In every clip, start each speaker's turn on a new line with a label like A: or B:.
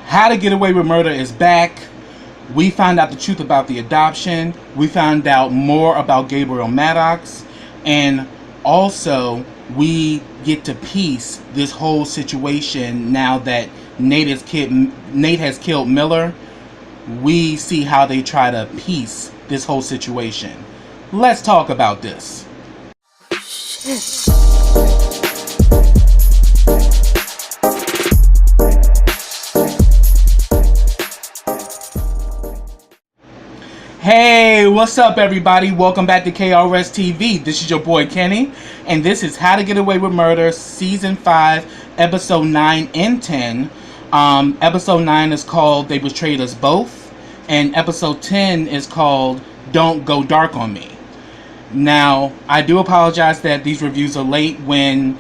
A: How to Get Away with Murder is back. We found out the truth about the adoption. We found out more about Gabriel Maddox. And also, we get to piece this whole situation now that Nate has killed Miller. We see how they try to piece this whole situation. Let's talk about this. Shit. Hey, what's up everybody? Welcome back to KRS TV. This is your boy Kenny, and this is How to Get Away with Murder, Season 5, Episode 9 and 10. Episode 9 is called They Betrayed Us Both, and Episode 10 is called Don't Go Dark on Me. Now, I do apologize that these reviews are late. When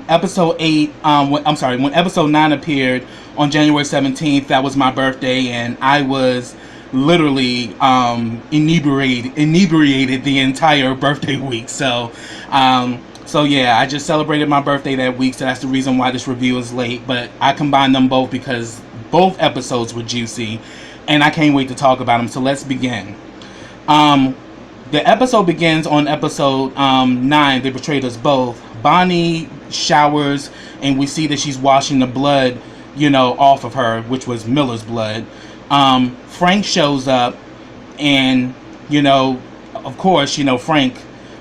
A: Episode 9 appeared on January 17th, that was my birthday, and I was literally inebriated the entire birthday week. So yeah, I just celebrated my birthday that week, so that's the reason why this review is late. But I combined them both because both episodes were juicy, and I can't wait to talk about them. So let's begin. The episode begins on episode 9, They Betrayed Us Both. Bonnie showers, and we see that she's washing the blood, off of her, which was Miller's blood. Frank shows up, and, of course, Bonnie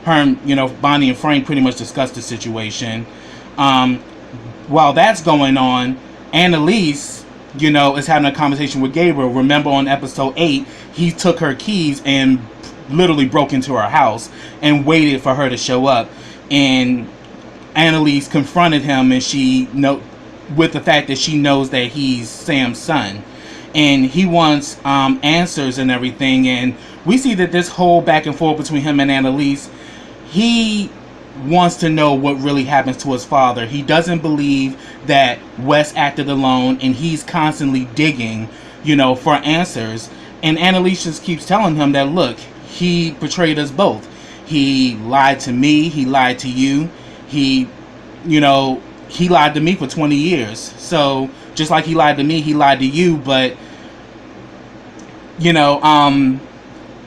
A: and Frank pretty much discuss the situation. While that's going on, Annalise, is having a conversation with Gabriel. Remember on episode 8, he took her keys and literally broke into her house and waited for her to show up. And Annalise confronted him, and with the fact that she knows that he's Sam's son, and he wants answers and everything. And we see that this whole back and forth between him and Annalise, he wants to know what really happens to his father. He doesn't believe that Wes acted alone, and he's constantly digging, for answers. And Annalise just keeps telling him that, look, he betrayed us both. He lied to me. He lied to you. He lied to me for 20 years. So just like he lied to me, he lied to you. But,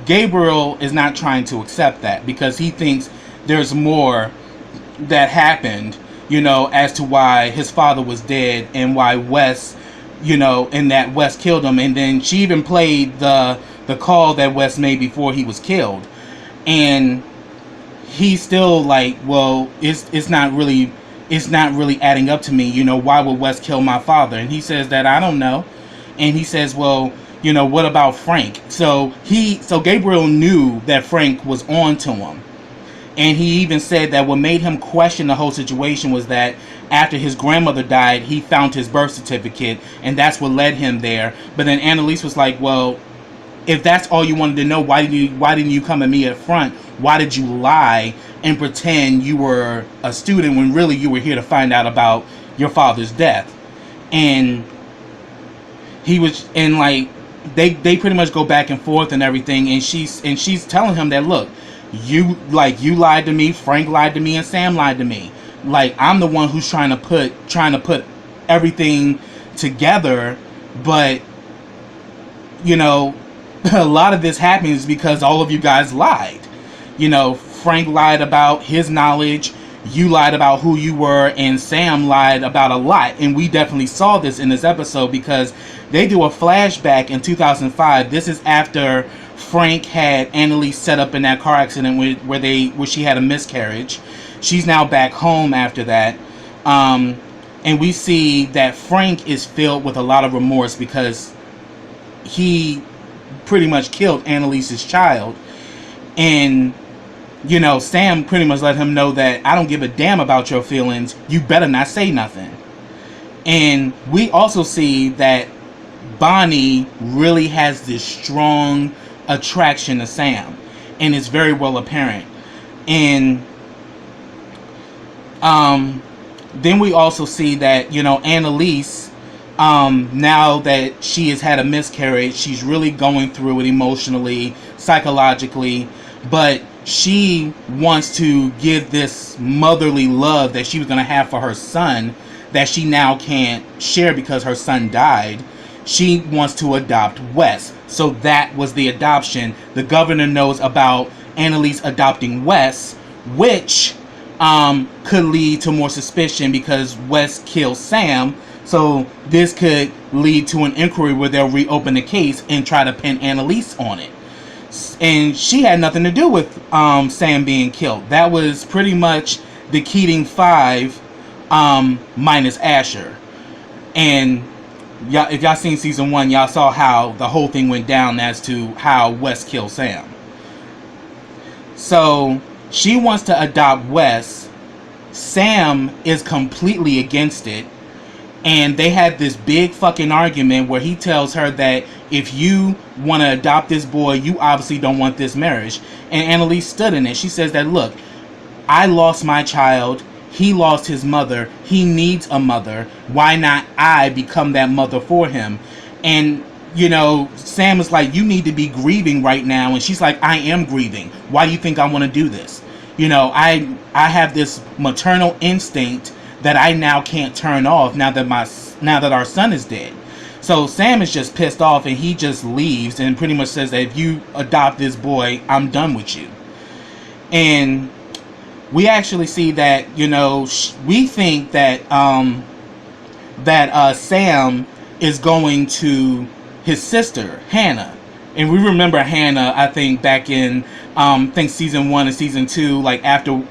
A: Gabriel is not trying to accept that, because he thinks there's more that happened, as to why his father was dead and why Wes, and that Wes killed him. And then she even played the call that Wes made before he was killed. And he's still like, well, it's not really adding up to me. Why would Wes kill my father? And he says that, I don't know. And he says, well, what about Frank? So Gabriel knew that Frank was on to him. And he even said that what made him question the whole situation was that after his grandmother died, he found his birth certificate, and that's what led him there. But then Annalise was like, well, if that's all you wanted to know, why didn't you come at me up front? Why did you lie and pretend you were a student when really you were here to find out about your father's death? And he was, and like they pretty much go back and forth and everything, and she's telling him that, look, you lied to me, Frank lied to me, and Sam lied to me. Like, I'm the one who's trying to put everything together, but a lot of this happens because all of you guys lied. Frank lied about his knowledge, you lied about who you were, and Sam lied about a lot. And we definitely saw this in this episode because they do a flashback in 2005. This is after Frank had Annalise set up in that car accident where she had a miscarriage. She's now back home after that. And we see that Frank is filled with a lot of remorse because he pretty much killed Annalise's child. And Sam pretty much let him know that, I don't give a damn about your feelings, you better not say nothing. And we also see that Bonnie really has this strong attraction to Sam, and it's very well apparent. And then we also see that Annalise, now that she has had a miscarriage, she's really going through it emotionally, psychologically, but she wants to give this motherly love that she was going to have for her son that she now can't share because her son died. She wants to adopt Wes. So that was the adoption. The governor knows about Annalise adopting Wes, which could lead to more suspicion because Wes killed Sam. So this could lead to an inquiry where they'll reopen the case and try to pin Annalise on it. And she had nothing to do with Sam being killed. That was pretty much the Keating Five minus Asher. And y'all, if y'all seen season 1, y'all saw how the whole thing went down as to how Wes killed Sam. So she wants to adopt Wes. Sam is completely against it. And they had this big fucking argument where he tells her that if you want to adopt this boy, you obviously don't want this marriage. And Annalise stood in it. She says that, look, I lost my child. He lost his mother. He needs a mother. Why not I become that mother for him? And, you know, Sam is like, you need to be grieving right now. And she's like, I am grieving. Why do you think I want to do this? You know, I have this maternal instinct that I now can't turn off now that our son is dead. So Sam is just pissed off, and he just leaves and pretty much says that if you adopt this boy, I'm done with you. And we actually see that, you know, we think that Sam is going to his sister Hannah, and we remember Hannah, I think back in season 1 and season 2, like after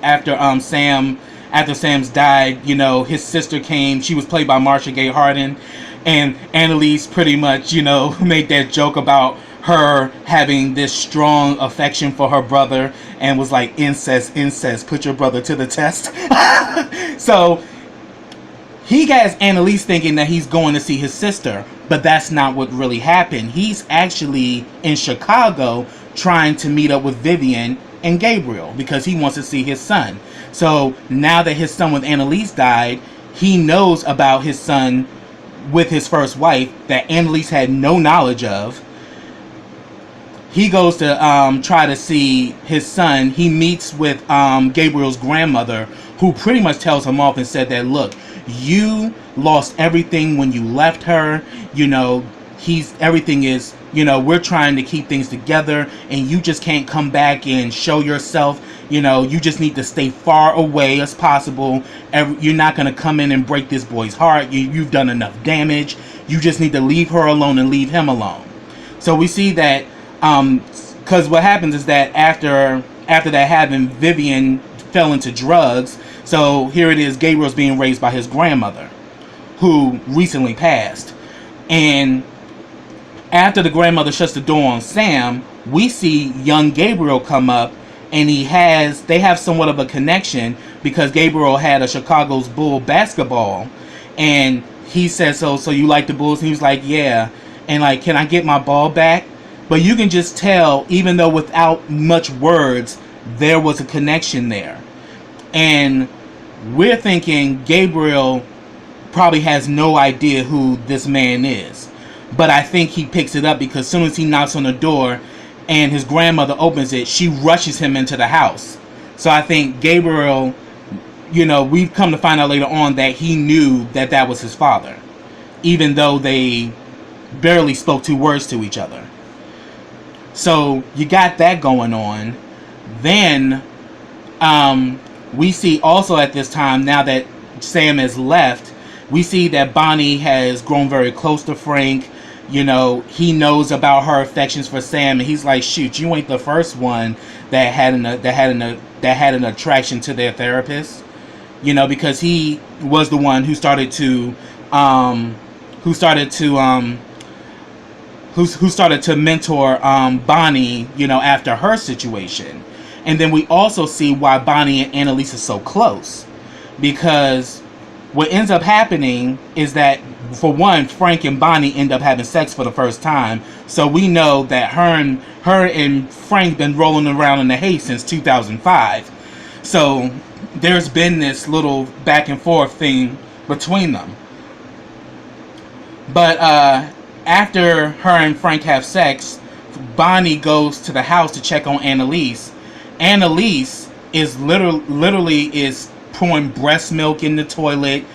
A: Sam's died, you know, his sister came. She was played by Marsha Gay Harden, and Annalise pretty much, you know, made that joke about her having this strong affection for her brother, and was like, incest, put your brother to the test. So he has Annalise thinking that he's going to see his sister, but that's not what really happened. He's actually in Chicago trying to meet up with Vivian and Gabriel because he wants to see his son. So now that his son with Annalise died, he knows about his son with his first wife that Annalise had no knowledge of. He goes to try to see his son. He meets with Gabriel's grandmother, who pretty much tells him off and said that, look, you lost everything when you left her. You know, everything is, you know, we're trying to keep things together, and you just can't come back and show yourself. You know, you just need to stay far away as possible. You're not going to come in and break this boy's heart. You've done enough damage. You just need to leave her alone and leave him alone. So we see that, because what happens is that after that happened, Vivian fell into drugs. So here it is, Gabriel's being raised by his grandmother, who recently passed. And after the grandmother shuts the door on Sam, we see young Gabriel come up, and they have somewhat of a connection because Gabriel had a Chicago's Bull basketball, and he says, so you like the Bulls? And he was like, yeah. And like, can I get my ball back? But you can just tell, even though without much words, there was a connection there. And we're thinking Gabriel probably has no idea who this man is. But I think he picks it up because as soon as he knocks on the door and his grandmother opens it, she rushes him into the house. So I think Gabriel, you know, we've come to find out later on that he knew that that was his father, even though they barely spoke 2 words to each other. So you got that going on. Then we see also at this time, now that Sam has left, we see that Bonnie has grown very close to Frank. You know, he knows about her affections for Sam, and he's like, shoot, you ain't the first one that had an attraction to their therapist. You know, because he was the one who started to mentor Bonnie, you know, after her situation. And then we also see why Bonnie and Annalise are so close, because what ends up happening is that, for one, Frank and Bonnie end up having sex for the first time. So we know that her and Frank been rolling around in the hay since 2005. So there's been this little back and forth thing between them. But after her and Frank have sex, Bonnie goes to the house to check on Annalise. Annalise is literally is pouring breast milk in the toilet,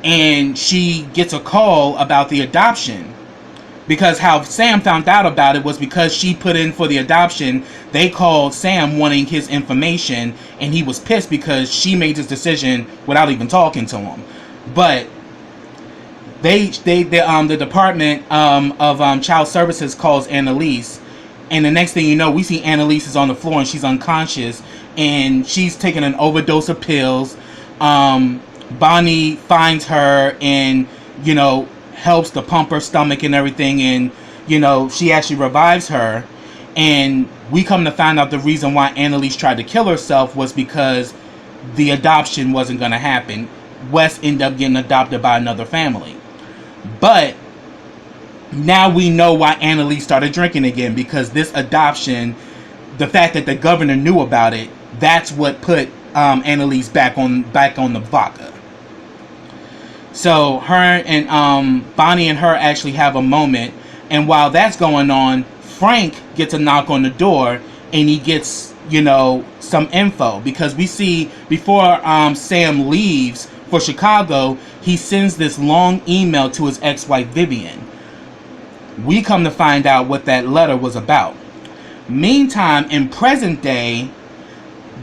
A: and she gets a call about the adoption. Because how Sam found out about it was because she put in for the adoption. They called Sam wanting his information, and he was pissed because she made this decision without even talking to him. But the Department of Child Services calls Annalise, and the next thing you know, we see Annalise is on the floor and she's unconscious, and she's taking an overdose of pills. Bonnie finds her and, you know, helps to pump her stomach and everything, and, you know, she actually revives her. And we come to find out the reason why Annalise tried to kill herself was because the adoption wasn't going to happen. Wes ended up getting adopted by another family. But now we know why Annalise started drinking again, because this adoption, the fact that the governor knew about it, that's what put Annalise back on the vodka. So her and Bonnie and her actually have a moment, and while that's going on, Frank gets a knock on the door, and he gets, you know, some info, because we see before Sam leaves for Chicago, he sends this long email to his ex-wife Vivian. We come to find out what that letter was about. Meantime, in present day,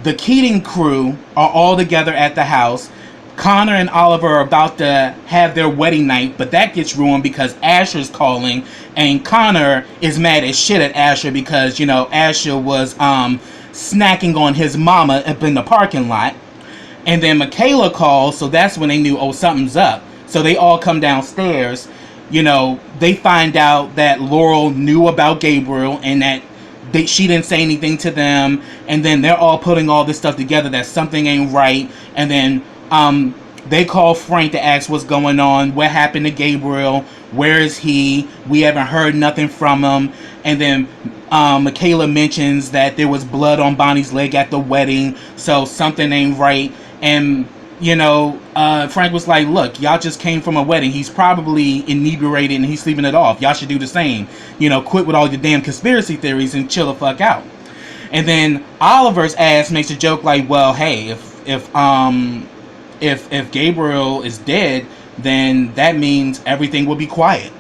A: the Keating crew are all together at the house. Connor and Oliver are about to have their wedding night, but that gets ruined because Asher's calling, and Connor is mad as shit at Asher because, you know, Asher was snacking on his mama up in the parking lot. And then Michaela calls, so that's when they knew, oh, something's up. So they all come downstairs. You know, they find out that Laurel knew about Gabriel and that she didn't say anything to them. And then they're all putting all this stuff together that something ain't right. And then they call Frank to ask what's going on, what happened to Gabriel, where is he, we haven't heard nothing from him. And then Michaela mentions that there was blood on Bonnie's leg at the wedding, so something ain't right. And, you know, Frank was like, look, y'all just came from a wedding, he's probably inebriated and he's sleeping it off, y'all should do the same, you know, quit with all your damn conspiracy theories and chill the fuck out. And then Oliver's ass makes a joke like, well, hey, if Gabriel is dead, then that means everything will be quiet.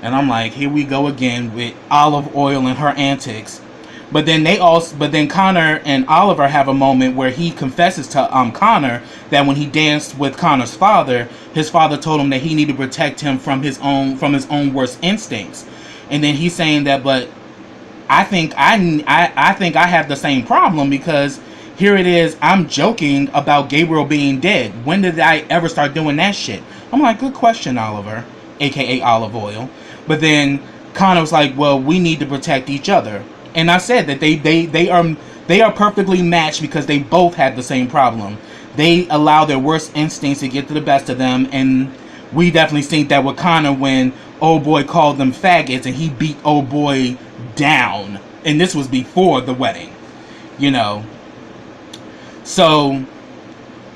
A: And I'm like, here we go again with Olive Oil and her antics. But then Connor and Oliver have a moment where he confesses to Connor that when he danced with Connor's father, his father told him that he needed to protect him from his own worst instincts. And then he's saying that, but I think I have the same problem, because here it is, I'm joking about Gabriel being dead. When did I ever start doing that shit? I'm like, good question, Oliver, aka Olive Oil. But then Connor was like, well, we need to protect each other. And I said that they are perfectly matched because they both had the same problem. They allow their worst instincts to get to the best of them, and we definitely think that with Connor when old boy called them faggots and he beat old boy down. And this was before the wedding, you know. So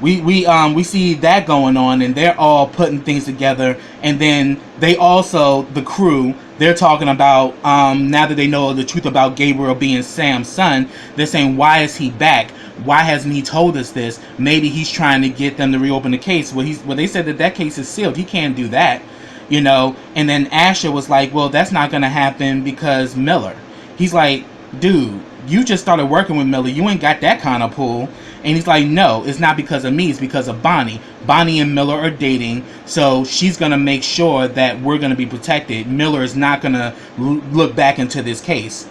A: we see that going on, and they're all putting things together. And then they also, the crew, they're talking about, now that they know the truth about Gabriel being Sam's son, they're saying, why is he back? Why hasn't he told us this? Maybe he's trying to get them to reopen the case. Well, they said that case is sealed. He can't do that, you know. And then Asher was like, well, that's not going to happen because Miller. He's like, dude, you just started working with Miller. You ain't got that kind of pull. And he's like, no, it's not because of me. It's because of Bonnie. Bonnie and Miller are dating, so she's going to make sure that we're going to be protected. Miller is not going to look back into this case.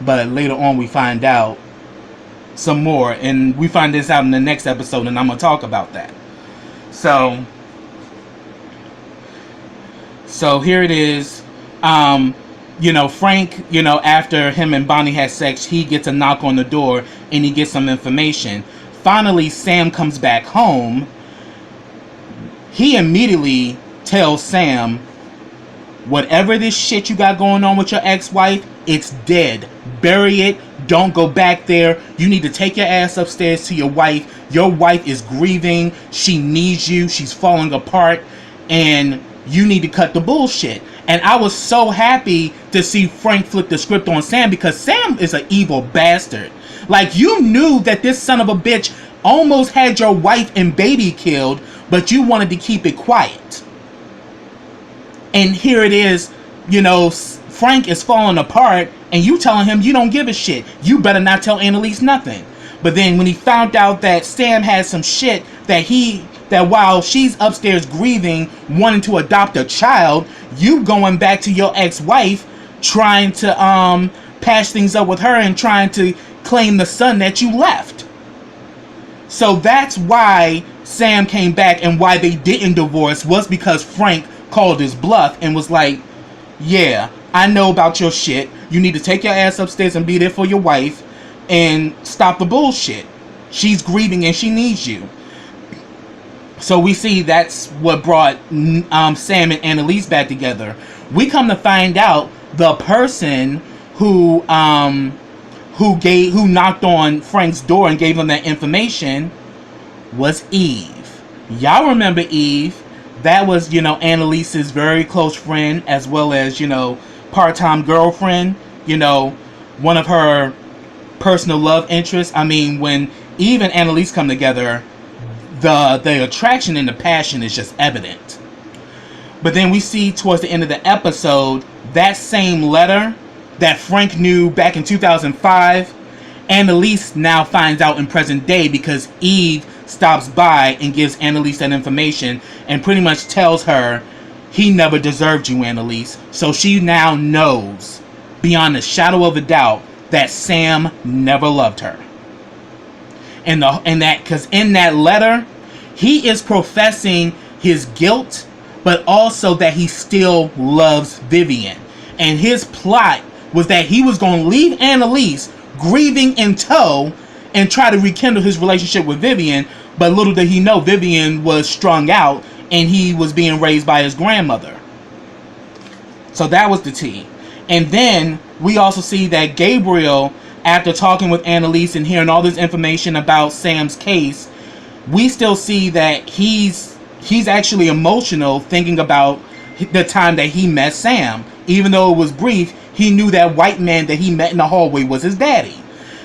A: But later on, we find out some more. And we find this out in the next episode, and I'm going to talk about that. So here it is. You know, Frank, you know, after him and Bonnie had sex, he gets a knock on the door and he gets some information. Finally, Sam comes back home. He immediately tells Sam, whatever this shit you got going on with your ex-wife, it's dead. Bury it. Don't go back there. You need to take your ass upstairs to your wife. Your wife is grieving. She needs you. She's falling apart. And you need to cut the bullshit. And I was so happy to see Frank flip the script on Sam, because Sam is an evil bastard. Like, you knew that this son of a bitch almost had your wife and baby killed, but you wanted to keep it quiet. And here it is, you know, Frank is falling apart, and you telling him you don't give a shit. You better not tell Annalise nothing. But then when he found out that Sam had some shit that while she's upstairs grieving, wanting to adopt a child, you going back to your ex-wife, trying to patch things up with her and trying to claim the son that you left. So that's why Sam came back, and why they didn't divorce was because Frank called his bluff and was like, yeah, I know about your shit. You need to take your ass upstairs and be there for your wife and stop the bullshit. She's grieving and she needs you. So we see that's what brought Sam and Annalise back together. We come to find out the person who knocked on Frank's door and gave him that information was Eve. Y'all remember Eve? That was, you know, Annalise's very close friend, as well as, you know, part-time girlfriend, you know, one of her personal love interests. I mean, when Eve and Annalise come together, the attraction and the passion is just evident. But then we see towards the end of the episode, that same letter that Frank knew back in 2005, Annalise now finds out in present day, because Eve stops by and gives Annalise that information and pretty much tells her he never deserved you, Annalise. So she now knows beyond a shadow of a doubt that Sam never loved her. And that because in that letter, he is professing his guilt, but also that he still loves Vivian. And his plot was that he was going to leave Annalise grieving in tow and try to rekindle his relationship with Vivian. But little did he know, Vivian was strung out and he was being raised by his grandmother. So that was the tea. And then we also see that Gabriel, after talking with Annalise and hearing all this information about Sam's case, we still see that he's actually emotional, thinking about the time that he met Sam. Even though it was brief, he knew that white man that he met in the hallway was his daddy.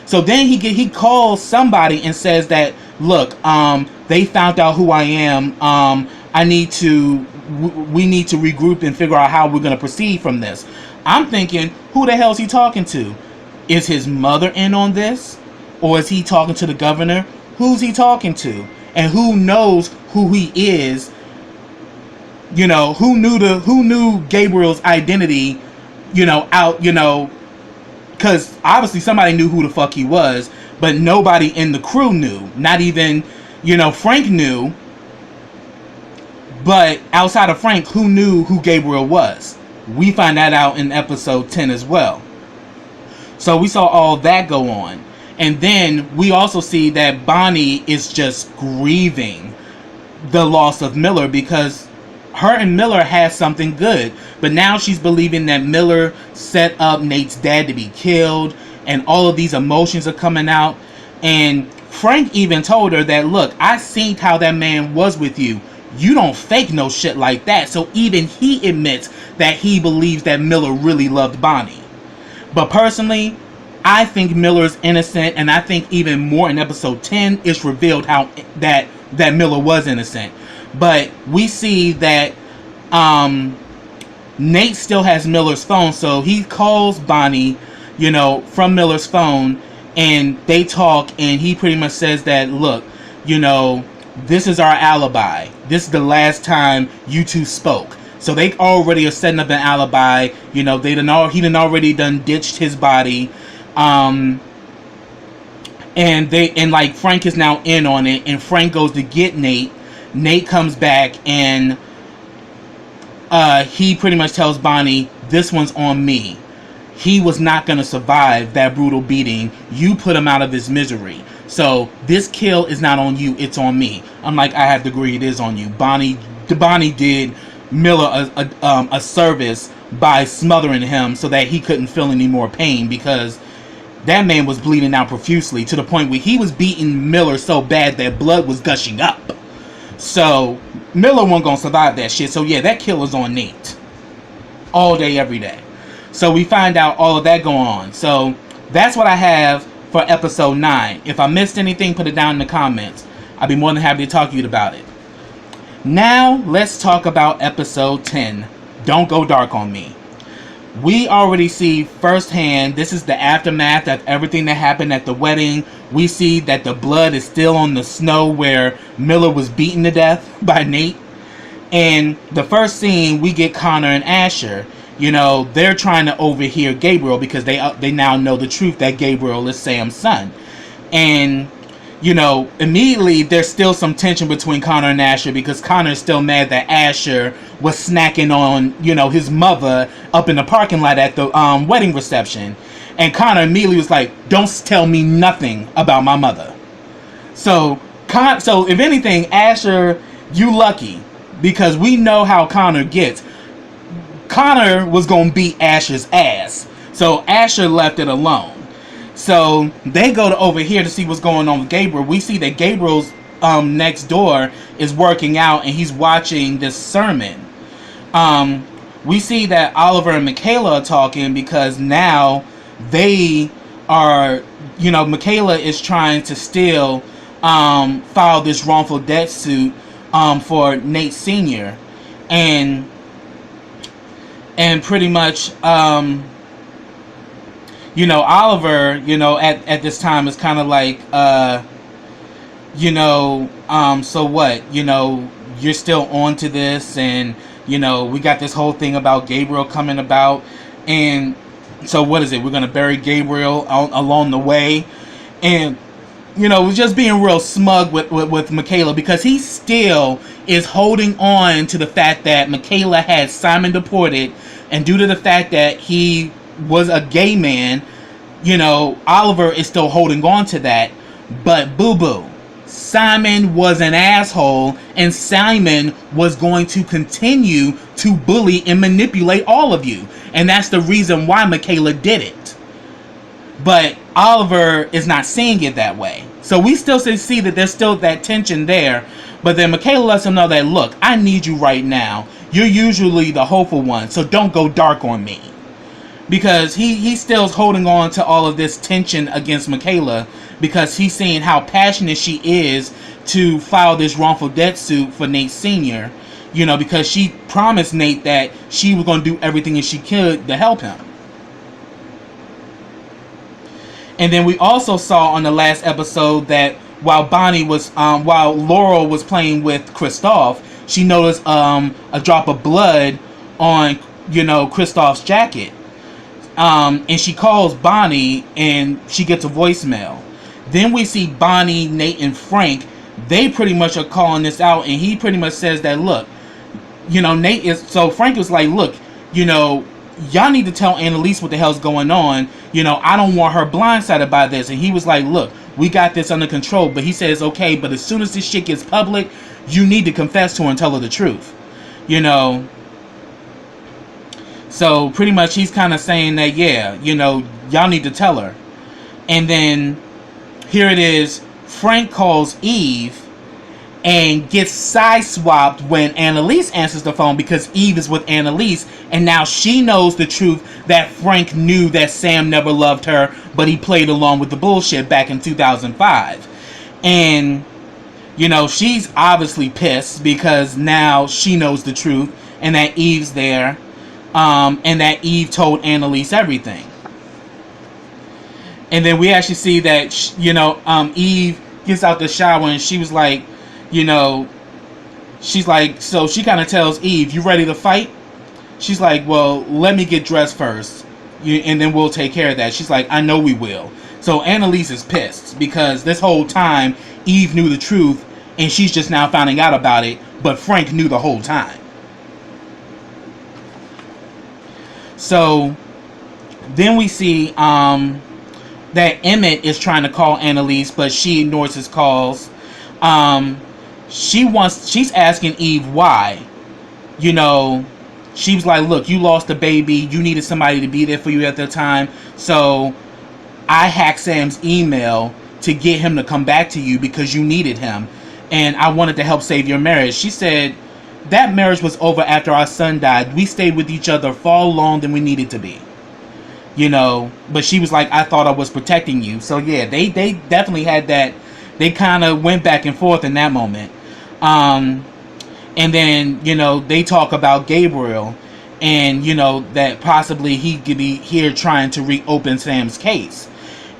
A: So then he calls somebody and says that, look, they found out who I am. We need to regroup and figure out how we're going to proceed from this. I'm thinking, who the hell is he talking to? Is his mother in on this? Or is he talking to the governor? Who's he talking to? And who knows who he is? You know, who knew Gabriel's identity, you know, out, you know, because obviously somebody knew who the fuck he was, but nobody in the crew knew. Not even, you know, Frank knew. But outside of Frank, who knew who Gabriel was? We find that out in episode 10 as well. So we saw all that go on. And then we also see that Bonnie is just grieving the loss of Miller, because her and Miller had something good. But now she's believing that Miller set up Nate's dad to be killed, and all of these emotions are coming out. And Frank even told her that, look, I seen how that man was with you. You don't fake no shit like that. So even he admits that he believes that Miller really loved Bonnie. But personally, I think Miller's innocent, and I think even more in episode 10 it's revealed how that Miller was innocent. But we see that Nate still has Miller's phone, so he calls Bonnie, you know, from Miller's phone, and they talk, and he pretty much says that, look, you know, this is our alibi. This is the last time you two spoke. So they already are setting up an alibi. You know, he done already ditched his body. And like Frank is now in on it, and Frank goes to get Nate. Nate comes back, and he pretty much tells Bonnie, this one's on me. He was not going to survive that brutal beating. You put him out of his misery. So this kill is not on you, it's on me. I'm like, I have to agree, it is on you. Bonnie did Miller a service by smothering him so that he couldn't feel any more pain, because that man was bleeding out profusely to the point where he was beating Miller so bad that blood was gushing up. So Miller wasn't gonna survive that shit. So yeah, that kill is on Nate all day, every day. So we find out all of that going on. So that's what I have for episode 9. If I missed anything, put it down in the comments. I'd be more than happy to talk to you about it. Now, let's talk about episode 10. Don't Go Dark on Me. We already see firsthand, this is the aftermath of everything that happened at the wedding. We see that the blood is still on the snow where Miller was beaten to death by Nate. And the first scene, we get Connor and Asher. You know, they're trying to overhear Gabriel because they now know the truth that Gabriel is Sam's son. And, you know, immediately there's still some tension between Connor and Asher because Connor is still mad that Asher was snacking on, you know, his mother up in the parking lot at the wedding reception. And Connor immediately was like, don't tell me nothing about my mother. So if anything, Asher, you lucky because we know how Connor gets. Connor was going to beat Asher's ass. So Asher left it alone. So they go to over here to see what's going on with Gabriel. We see that Gabriel's next door is working out and he's watching this sermon. We see that Oliver and Michaela are talking because now they are, you know, Michaela is trying to still file this wrongful death suit for Nate Sr. And pretty much, you know, Oliver, you know, at this time is kind of like, you know, so what? You know, you're still on to this, and, you know, we got this whole thing about Gabriel coming about, and so what is it? We're going to bury Gabriel along the way, and, you know, just being real smug with Michaela because he still is holding on to the fact that Michaela had Simon deported, and due to the fact that he was a gay man, you know, Oliver is still holding on to that. But boo-boo, Simon was an asshole, and Simon was going to continue to bully and manipulate all of you. And that's the reason why Michaela did it. But Oliver is not seeing it that way. So we still see that there's still that tension there. But then Michaela lets him know that, look, I need you right now. You're usually the hopeful one, so don't go dark on me. Because he still's holding on to all of this tension against Michaela because he's seeing how passionate she is to file this wrongful death suit for Nate Sr. You know, because she promised Nate that she was going to do everything that she could to help him. And then we also saw on the last episode that while Laurel was playing with Kristoff, she noticed a drop of blood on, you know, Kristoff's jacket. And she calls Bonnie and she gets a voicemail. Then we see Bonnie, Nate, and Frank. They pretty much are calling this out, and he pretty much says that, look, you know, Frank was like, look, you know, y'all need to tell Annalise what the hell's going on. You know, I don't want her blindsided by this. And he was like, look, we got this under control. But he says, okay, but as soon as this shit gets public, you need to confess to her and tell her the truth. You know. So pretty much he's kind of saying that, yeah, you know, y'all need to tell her. And then here it is. Frank calls Eve and gets side-swapped when Annalise answers the phone because Eve is with Annalise, and now she knows the truth that Frank knew that Sam never loved her, but he played along with the bullshit back in 2005. And, you know, she's obviously pissed because now she knows the truth and that Eve's there, and that Eve told Annalise everything. And then we actually see that, you know, Eve gets out the shower and she was like, you know, she's like, so she kind of tells Eve, you ready to fight? She's like, well, let me get dressed first, and then we'll take care of that. She's like, I know we will. So Annalise is pissed because this whole time Eve knew the truth and she's just now finding out about it, but Frank knew the whole time. So then we see that Emmett is trying to call Annalise, but she ignores his calls. She's asking Eve why. You know, she was like, look, you lost a baby, you needed somebody to be there for you at the time, so I hacked Sam's email to get him to come back to you because you needed him, and I wanted to help save your marriage. She said, that marriage was over after our son died. We stayed with each other far longer than we needed to be. You know, but she was like, I thought I was protecting you. So yeah, they definitely had that. They kind of went back and forth in that moment. And And then, you know, they talk about Gabriel, and, you know, that possibly he could be here trying to reopen Sam's case.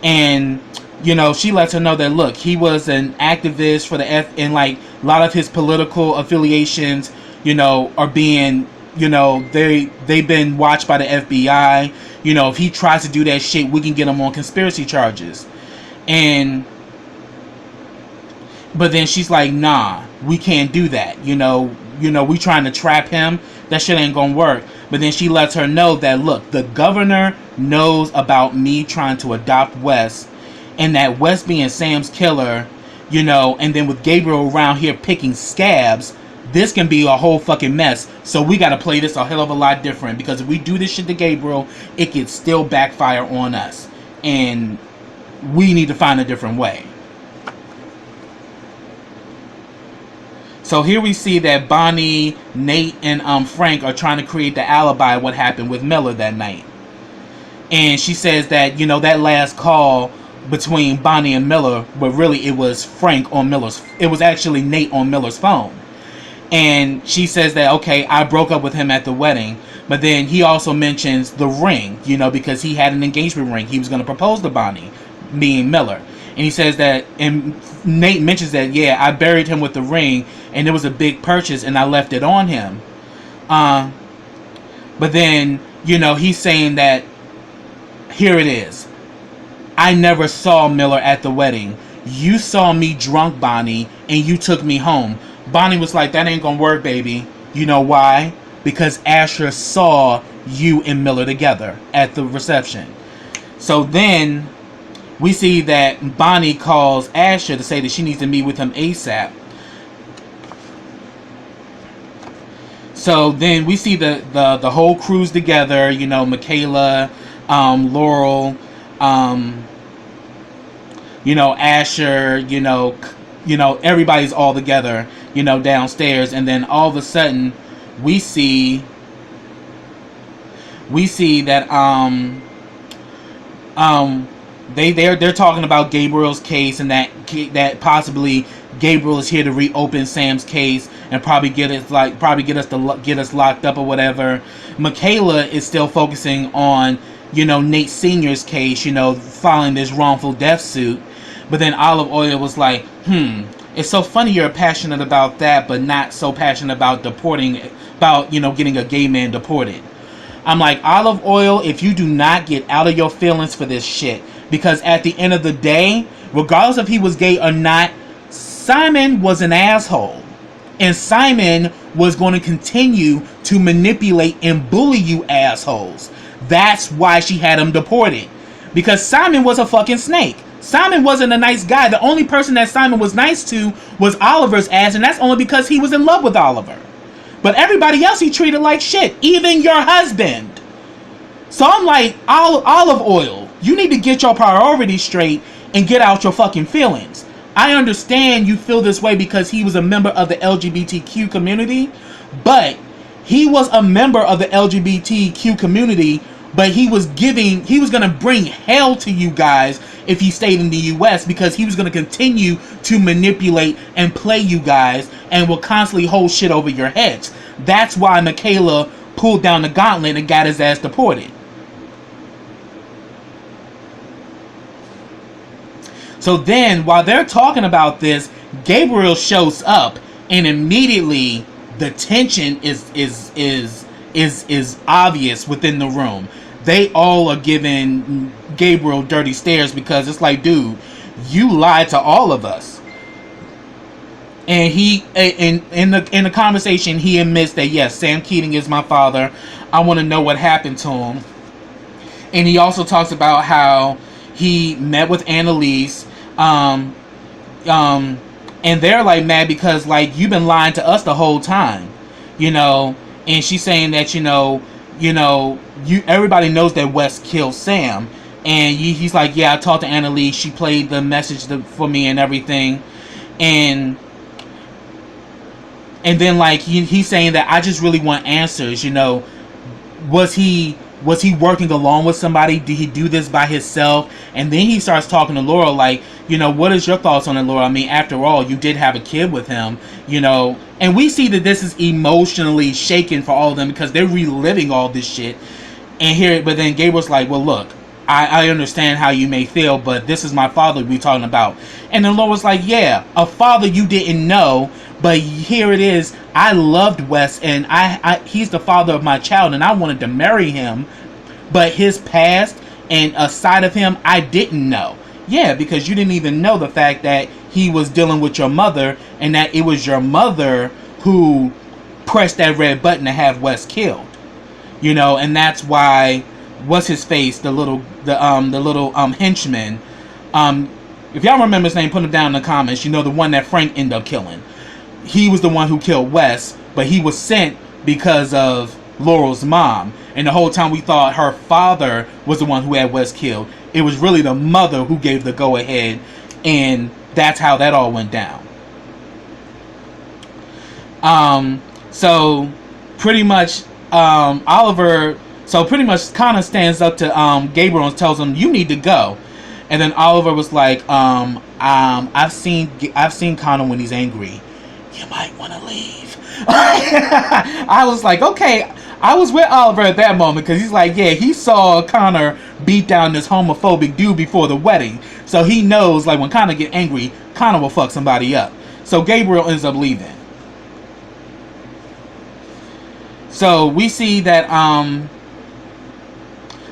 A: And, you know, she lets her know that, look, he was an activist for the and like a lot of his political affiliations, you know, are being, you know, they've been watched by the FBI. You know, if he tries to do that shit, we can get him on conspiracy charges. And but then she's like, nah, we can't do that. You know, we trying to trap him. That shit ain't gonna work. But then she lets her know that, look, the governor knows about me trying to adopt Wes, and that Wes being Sam's killer, you know, and then with Gabriel around here picking scabs, this can be a whole fucking mess. So we gotta play this a hell of a lot different, because if we do this shit to Gabriel, it could still backfire on us. And we need to find a different way. So here we see that Bonnie, Nate, and Frank are trying to create the alibi of what happened with Miller that night. And she says that, you know, that last call between Bonnie and Miller, but really it was Frank on Miller's, it was actually Nate on Miller's phone. And she says that, okay, I broke up with him at the wedding. But then he also mentions the ring, you know, because he had an engagement ring. He was going to propose to Bonnie, being Miller. And he says that, and Nate mentions that, yeah, I buried him with the ring, and it was a big purchase, and I left it on him. But then, you know, he's saying that, here it is. I never saw Miller at the wedding. You saw me drunk, Bonnie, and you took me home. Bonnie was like, that ain't gonna work, baby. You know why? Because Asher saw you and Miller together at the reception. So then we see that Bonnie calls Asher to say that she needs to meet with him ASAP. So then we see the whole crew's together, you know, Michaela, Laurel, you know, Asher, you know, everybody's all together, you know, downstairs. And then all of a sudden we see that they're talking about Gabriel's case, and that possibly Gabriel is here to reopen Sam's case and probably get us locked up or whatever. Michaela is still focusing on, you know, Nate Sr.'s case, you know, filing this wrongful death suit. But then Olive Oil was like, it's so funny you're passionate about that, but not so passionate about you know, getting a gay man deported. I'm like, Olive Oil, if you do not get out of your feelings for this shit, because at the end of the day, regardless if he was gay or not, Simon was an asshole. And Simon was going to continue to manipulate and bully you assholes. That's why she had him deported. Because Simon was a fucking snake. Simon wasn't a nice guy. The only person that Simon was nice to was Oliver's ass, and that's only because he was in love with Oliver. But everybody else he treated like shit, even your husband. So I'm like, Olive Oil, you need to get your priorities straight and get out your fucking feelings. I understand you feel this way because he was a member of the LGBTQ community, but he was a member of the LGBTQ community, but he was going to bring hell to you guys if he stayed in the US, because he was going to continue to manipulate and play you guys and will constantly hold shit over your heads. That's why Michaela pulled down the gauntlet and got his ass deported. So then, while they're talking about this, Gabriel shows up, and immediately the tension is obvious within the room. They all are giving Gabriel dirty stares, because it's like, dude, you lied to all of us. And he, in the conversation, he admits that, yes, Sam Keating is my father. I want to know what happened to him. And he also talks about how he met with Annalise, and they're like mad because, like, you've been lying to us the whole time, you know. And she's saying that, everybody knows that Wes killed Sam. And he's like, yeah, I talked to Annalise. She played the message for me and everything. And then, like, he's saying that I just really want answers, you know. Was he Was he working along with somebody? Did he do this by himself? And then he starts talking to Laurel like, what is your thoughts on it, Laurel? I mean, after all, you did have a kid with him, And we see that this is emotionally shaken for all of them because they're reliving all this shit. But then Gabriel's like, well, look, I understand how you may feel, but this is my father we're talking about. And then Laurel's like, yeah, a father you didn't know, but here it is. I loved Wes, and he's the father of my child, and I wanted to marry him, but his past and a side of him I didn't know. Yeah, because you didn't even know the fact that he was dealing with your mother, and that it was your mother who pressed that red button to have Wes killed. And that's why what's his face, the little henchman. If y'all remember his name, put him down in the comments. The one that Frank ended up killing. He was the one who killed Wes, but he was sent because of Laurel's mom. And the whole time we thought her father was the one who had Wes killed. It was really the mother who gave the go-ahead, and that's how that all went down. So pretty much Oliver Connor stands up to Gabriel and tells him, you need to go. And then Oliver was like, I've seen Connor when he's angry. You might want to leave. I was like, okay. I was with Oliver at that moment because he's like, yeah, he saw Connor beat down this homophobic dude before the wedding. So he knows, like, when Connor get angry, Connor will fuck somebody up. So Gabriel ends up leaving. So we see that,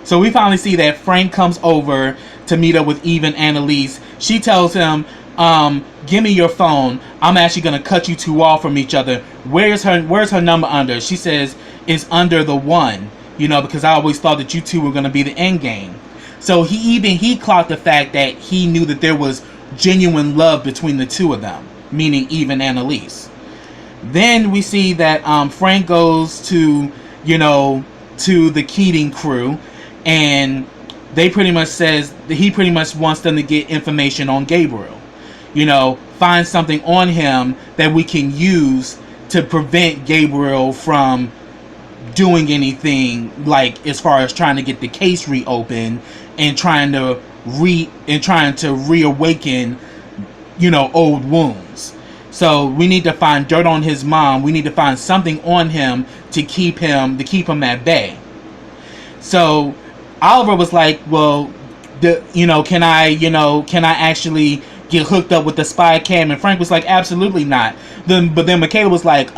A: so we finally see that Frank comes over to meet up with Eve and Annalise. She tells him, give me your phone. I'm actually going to cut you two off from each other. Where's her number under? She says, it's under the 1, because I always thought that you two were going to be the end game. So he clocked the fact that he knew that there was genuine love between the two of them, meaning Eve and Annalise. Then we see that Frank goes to the Keating crew, and he pretty much wants them to get information on Gabriel. Find something on him that we can use to prevent Gabriel from doing anything, like as far as trying to get the case reopened and trying to reawaken old wounds. So we need to find dirt on his mom. We need to find something on him to keep him at bay. So Oliver was like, well, can I actually get hooked up with the spy cam? And Frank was like, absolutely not. But then Michaela was like,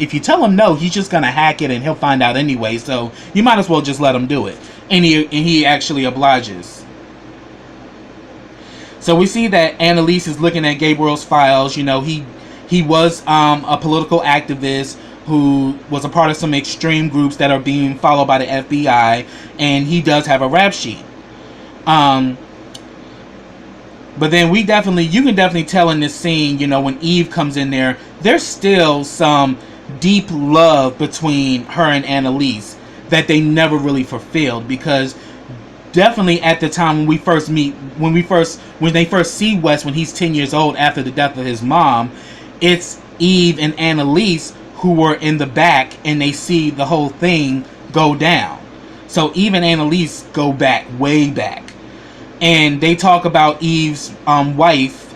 A: if you tell him no, he's just gonna hack it and he'll find out anyway, so you might as well just let him do it. And he actually obliges. So we see that Annalise is looking at Gabriel's files. He was a political activist who was a part of some extreme groups that are being followed by the FBI, and he does have a rap sheet. But then you can definitely tell in this scene, when Eve comes in there, there's still some deep love between her and Annalise that they never really fulfilled, because definitely at the time when they first see Wes when he's 10 years old after the death of his mom, it's Eve and Annalise who were in the back and they see the whole thing go down. So Eve and Annalise go back, way back. And they talk about Eve's wife.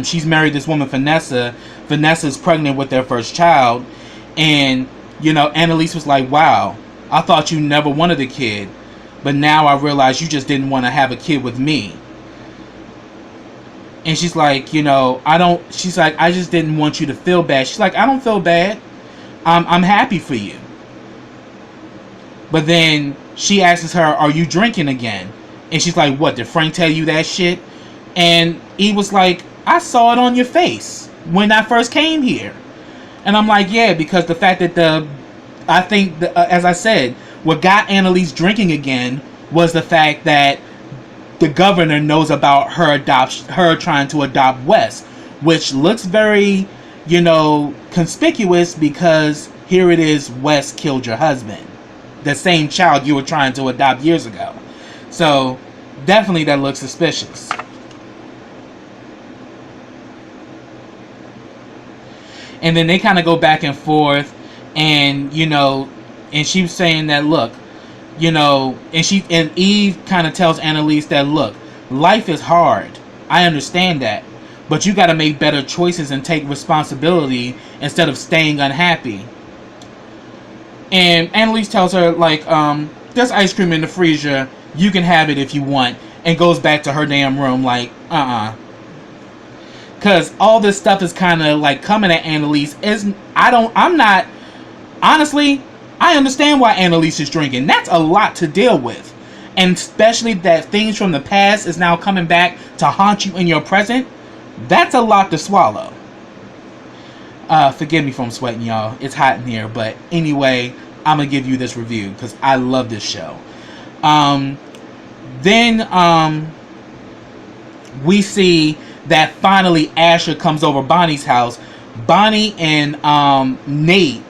A: She's married this woman, Vanessa. Vanessa's pregnant with their first child. And, Annalise was like, wow, I thought you never wanted a kid. But now I realize you just didn't want to have a kid with me. And she's like, I just didn't want you to feel bad. She's like, I don't feel bad. I'm happy for you. But then she asks her, are you drinking again? And she's like, what, did Frank tell you that shit? And he was like, I saw it on your face when I first came here. And I'm like, yeah, because the fact that as I said, what got Annalise drinking again was the fact that the governor knows about her trying to adopt Wes, which looks very, conspicuous, because here it is, Wes killed your husband, the same child you were trying to adopt years ago. So definitely that looks suspicious. And then they kind of go back and forth, and and she was saying that, look, you know, and Eve kind of tells Annalise that, look, life is hard. I understand that, but you got to make better choices and take responsibility instead of staying unhappy. And Annalise tells her, like, there's ice cream in the freezer. You can have it if you want. And goes back to her damn room, like, because all this stuff is kind of like coming at Annalise. Honestly, I understand why Annalise is drinking. That's a lot to deal with. And especially that things from the past is now coming back to haunt you in your present. That's a lot to swallow. Forgive me for sweating, y'all. It's hot in here. But anyway, I'm going to give you this review because I love this show. Then we see that finally Asher comes over Bonnie's house. Bonnie and Nate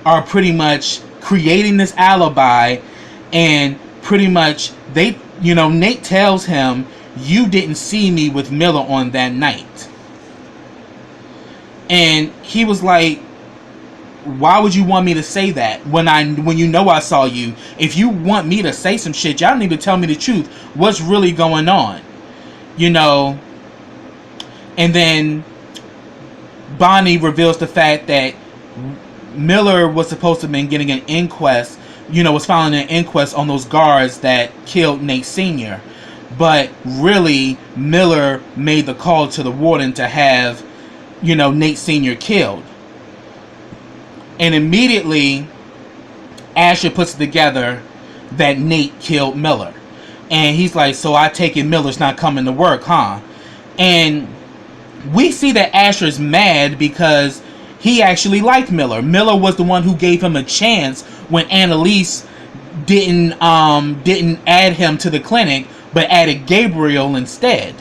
A: are pretty much creating this alibi, and pretty much Nate tells him, you didn't see me with Miller on that night. And he was like, why would you want me to say that when you know I saw you? If you want me to say some shit, y'all don't even tell me the truth. What's really going on? You know. And then Bonnie reveals the fact that Miller was supposed to have been getting an inquest, was filing an inquest on those guards that killed Nate Sr. But really, Miller made the call to the warden to have, Nate Sr. killed. And immediately, Asher puts it together that Nate killed Miller. And he's like, so I take it Miller's not coming to work, huh? And we see that Asher's mad because he actually liked Miller. Miller was the one who gave him a chance when Annalise didn't add him to the clinic, but added Gabriel instead.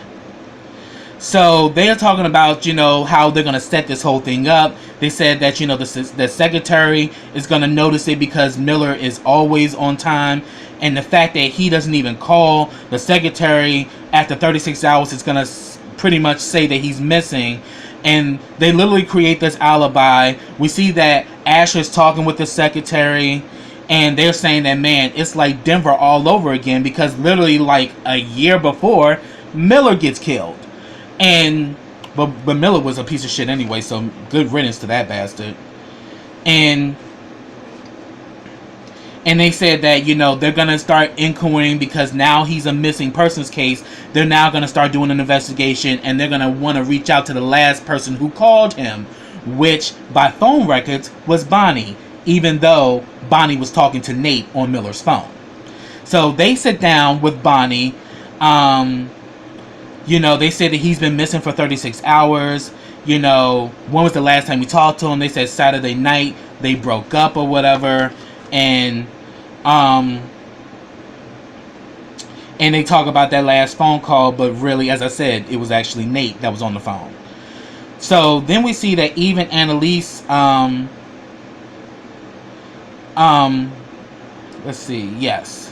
A: So they're talking about, how they're going to set this whole thing up. They said that, the secretary is going to notice it because Miller is always on time. And the fact that he doesn't even call the secretary after 36 hours is going to pretty much say that he's missing. And they literally create this alibi. We see that Asher's talking with the secretary, and they're saying that, man, it's like Denver all over again, because literally like a year before, Miller gets killed. But Miller was a piece of shit anyway, so good riddance to that bastard. And they said that, they're going to start inquiring because now he's a missing persons case. They're now going to start doing an investigation, and they're going to want to reach out to the last person who called him, which by phone records was Bonnie, even though Bonnie was talking to Nate on Miller's phone. So they sit down with Bonnie. They said that he's been missing for 36 hours. When was the last time we talked to him? They said Saturday night. They broke up or whatever. And they talk about that last phone call, but really, as I said, it was actually Nate that was on the phone. So then we see that even Annalise, let's see, yes.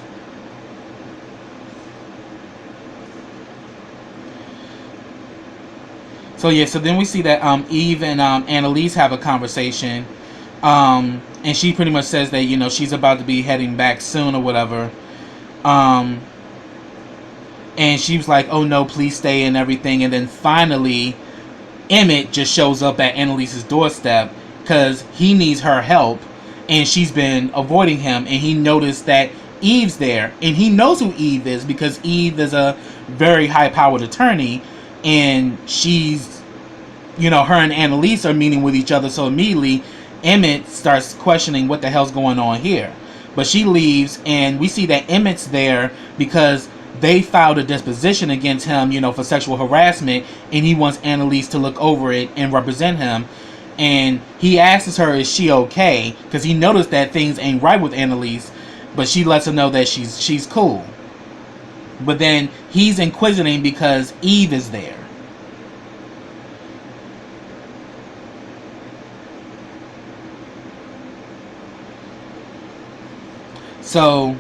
A: So then we see that Eve and Annalise have a conversation. And she pretty much says that, she's about to be heading back soon or whatever. And she was like, oh no, please stay and everything. And then finally, Emmett just shows up at Annalise's doorstep because he needs her help. And she's been avoiding him. And he noticed that Eve's there. And he knows who Eve is because Eve is a very high-powered attorney. And she's, her and Annalise are meeting with each other. So immediately, Emmett starts questioning what the hell's going on here. But she leaves, and we see that Emmett's there because they filed a disposition against him, for sexual harassment, and he wants Annalise to look over it and represent him. And he asks her, is she okay? Because he noticed that things ain't right with Annalise, but she lets him know that she's cool. But then he's inquisiting because Eve is there. So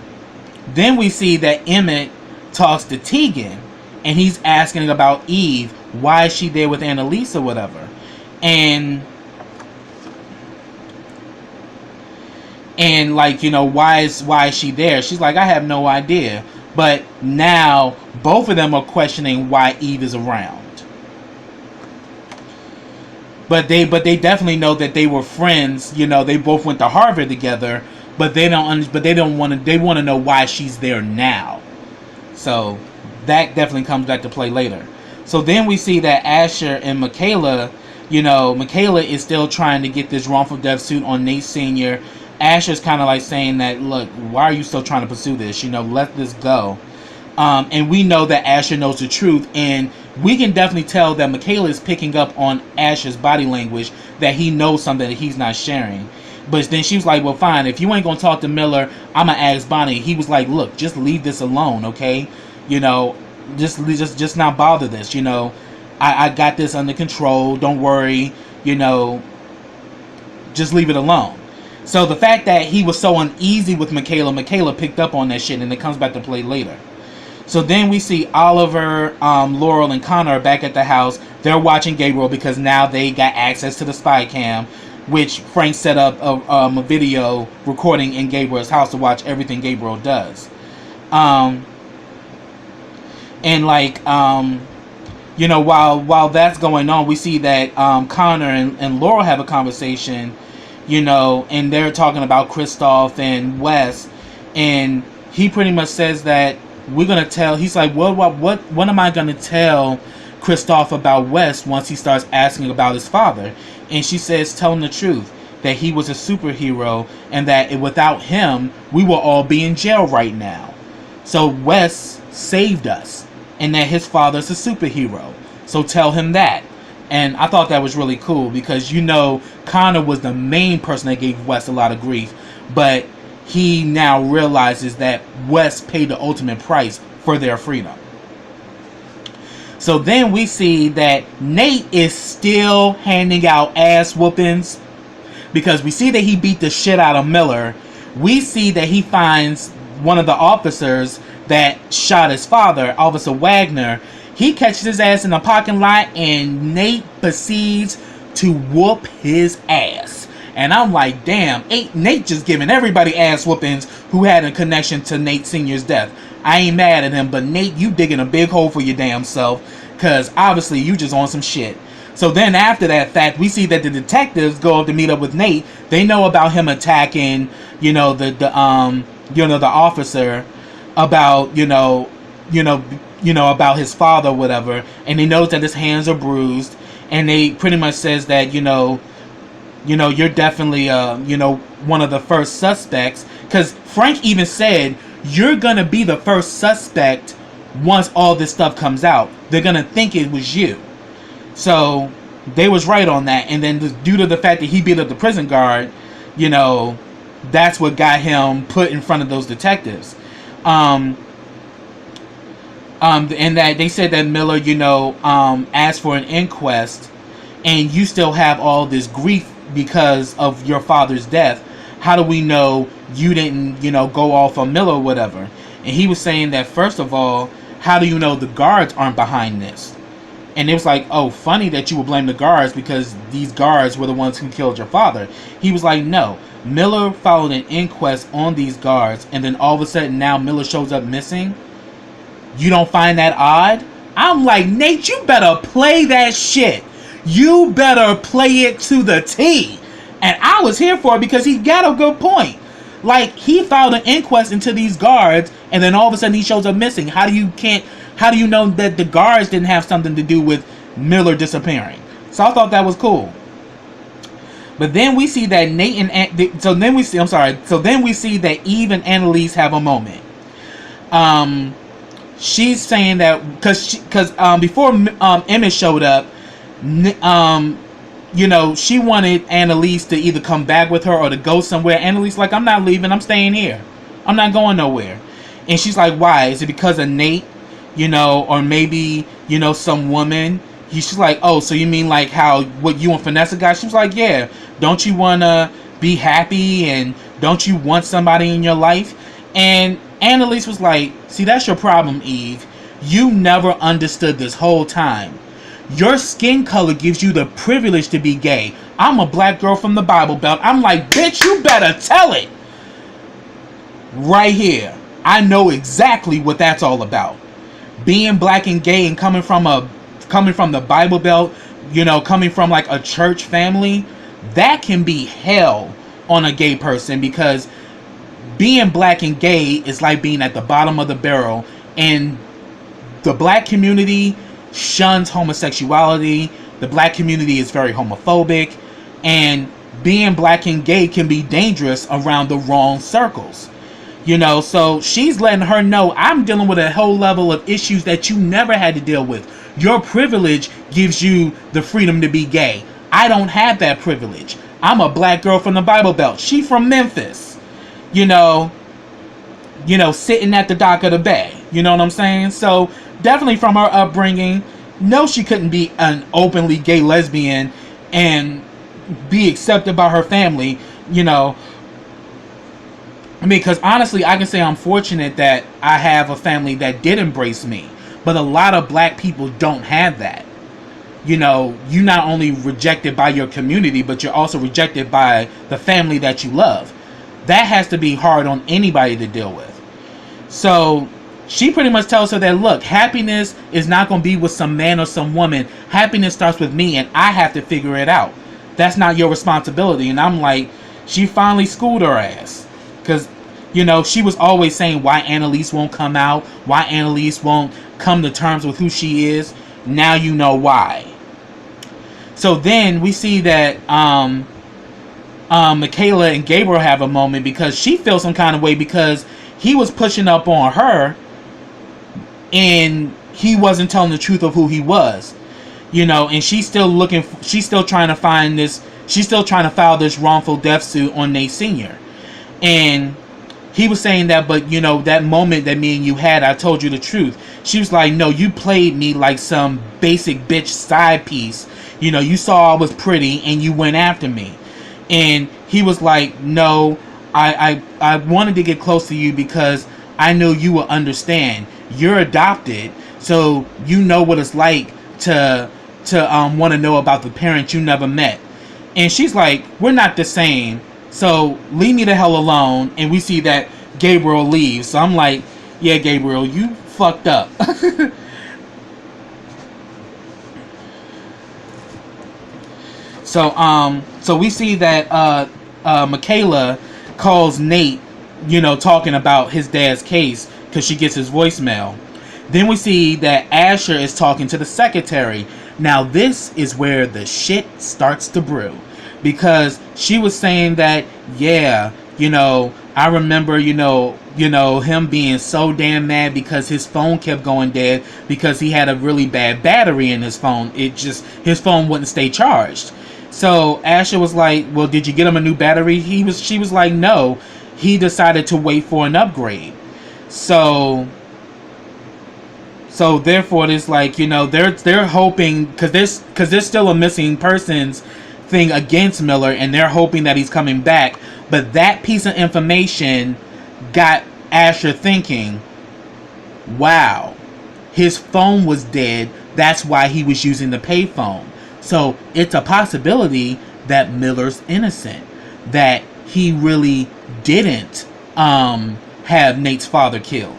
A: then we see that Emmett talks to Tegan, and he's asking about Eve. Why is she there with Annalise or whatever? And And like, why is she there? She's like, I have no idea. But now both of them are questioning why Eve is around. But they definitely know that they were friends. They both went to Harvard together. But they don't want to. They want to know why she's there now. So that definitely comes back to play later. So then we see that Asher and Michaela, Michaela is still trying to get this wrongful death suit on Nate Sr. Asher's kind of like saying that, look, why are you still trying to pursue this? Let this go. And we know that Asher knows the truth, and we can definitely tell that Michaela is picking up on Asher's body language, that he knows something that he's not sharing. But then she was like, well, fine, if you ain't gonna talk to Miller, I'm gonna ask Bonnie. He was like, look, just leave this alone, okay? Just not bother this. I got this under control. Don't worry. Just leave it alone. So the fact that he was so uneasy with Michaela picked up on that shit, and it comes back to play later. So then we see Oliver, Laurel, and Connor are back at the house. They're watching Gabriel because now they got access to the spy cam, which Frank set up a video recording in Gabriel's house to watch everything Gabriel does. And like, while that's going on, we see that Connor and Laurel have a conversation, and they're talking about Kristoff and Wes, and he pretty much says that we're gonna tell. He's like, what am I gonna tell Kristoff about Wes once he starts asking about his father? And she says, tell him the truth, that he was a superhero, and that without him, we will all be in jail right now. So Wes saved us, and that his father's a superhero. So tell him that. And I thought that was really cool because Connor was the main person that gave Wes a lot of grief, but he now realizes that Wes paid the ultimate price for their freedom. So then we see that Nate is still handing out ass whoopings because we see that he beat the shit out of Miller. We see that he finds one of the officers that shot his father, Officer Wagner. He catches his ass in the parking lot, and Nate proceeds to whoop his ass. And I'm like, damn, Nate just giving everybody ass whoopings who had a connection to Nate Sr.'s death. I ain't mad at him, but Nate, you digging a big hole for your damn self, because obviously you just on some shit. So then after that fact, we see that the detectives go up to meet up with Nate. They know about him attacking, the officer, about, about his father or whatever, and he knows that his hands are bruised, and they pretty much says that, you're definitely, one of the first suspects, because Frank even said, you're gonna be the first suspect once all this stuff comes out. They're gonna think it was you. So they was right on that, and then due to the fact that he beat up the prison guard, that's what got him put in front of those detectives. And that they said that Miller, asked for an inquest, and you still have all this grief because of your father's death. How do we know you didn't, go off on Miller or whatever? And he was saying that, first of all, how do you know the guards aren't behind this? And it was like, oh, funny that you would blame the guards because these guards were the ones who killed your father. He was like, no, Miller followed an inquest on these guards, and then all of a sudden now Miller shows up missing. You don't find that odd? I'm like, Nate, you better play that shit. You better play it to the T. And I was here for it because he got a good point. Like, he filed an inquest into these guards, and then all of a sudden he shows up missing. How do you know that the guards didn't have something to do with Miller disappearing? So I thought that was cool. But then we see that so then we see that Eve and Annalise have a moment. She's saying that because before Emmett showed up, she wanted Annalise to either come back with her or to go somewhere. Annalise like, I'm not leaving, I'm staying here. I'm not going nowhere. And she's like, why? Is it because of Nate? Or maybe, some woman? She's like, oh, so you mean like how, what you and Vanessa got? She was like, yeah. Don't you want to be happy? And don't you want somebody in your life? And Annalise was like, see, that's your problem, Eve. You never understood this whole time. Your skin color gives you the privilege to be gay. I'm a black girl from the Bible Belt. I'm like, bitch, you better tell it. right here. I know exactly what that's all about. Being black and gay and coming from the Bible Belt, coming from like a church family, that can be hell on a gay person, because being black and gay is like being at the bottom of the barrel, and the black community shuns homosexuality. The black community is very homophobic, and being black and gay can be dangerous around the wrong circles. So she's letting her know, I'm dealing with a whole level of issues that you never had to deal with. Your privilege gives you the freedom to be gay. I don't have that privilege. I'm a black girl from the Bible Belt. She from Memphis. Sitting at the dock of the bay. You know what I'm saying? So definitely from her upbringing, no, she couldn't be an openly gay lesbian and be accepted by her family. Because honestly, I can say I'm fortunate that I have a family that did embrace me. But a lot of black people don't have that. You're not only rejected by your community, but you're also rejected by the family that you love. That has to be hard on anybody to deal with. So she pretty much tells her that, look, happiness is not going to be with some man or some woman. Happiness starts with me, and I have to figure it out. That's not your responsibility. And I'm like, she finally schooled her ass. Because, she was always saying why Annalise won't come out, why Annalise won't come to terms with who she is. Now you know why. So then we see that Michaela and Gabriel have a moment, because she feels some kind of way because he was pushing up on her and he wasn't telling the truth of who he was. And she's still trying to find this, she's still trying to file this wrongful death suit on Nate Sr. And he was saying that, but that moment that me and you had, I told you the truth. She was like, no, you played me like some basic bitch side piece. You saw I was pretty and you went after me. And he was like, no, I wanted to get close to you because I know you will understand. You're adopted, so you know what it's like to want to know about the parents you never met. And she's like, we're not the same, so leave me the hell alone. And we see that Gabriel leaves. So I'm like, yeah, Gabriel, you fucked up. So we see that Michaela calls Nate, talking about his dad's case, because she gets his voicemail. Then we see that Asher is talking to the secretary. Now this is where the shit starts to brew, because she was saying that, yeah, I remember, him being so damn mad because his phone kept going dead because he had a really bad battery in his phone. His phone wouldn't stay charged. So Asher was like, well, did you get him a new battery? She was like, no, he decided to wait for an upgrade. So therefore it's like, they're hoping, because there's still a missing persons thing against Miller, and they're hoping that he's coming back. But that piece of information got Asher thinking, wow, his phone was dead. That's why he was using the payphone. So it's a possibility that Miller's innocent, that he really didn't have Nate's father killed.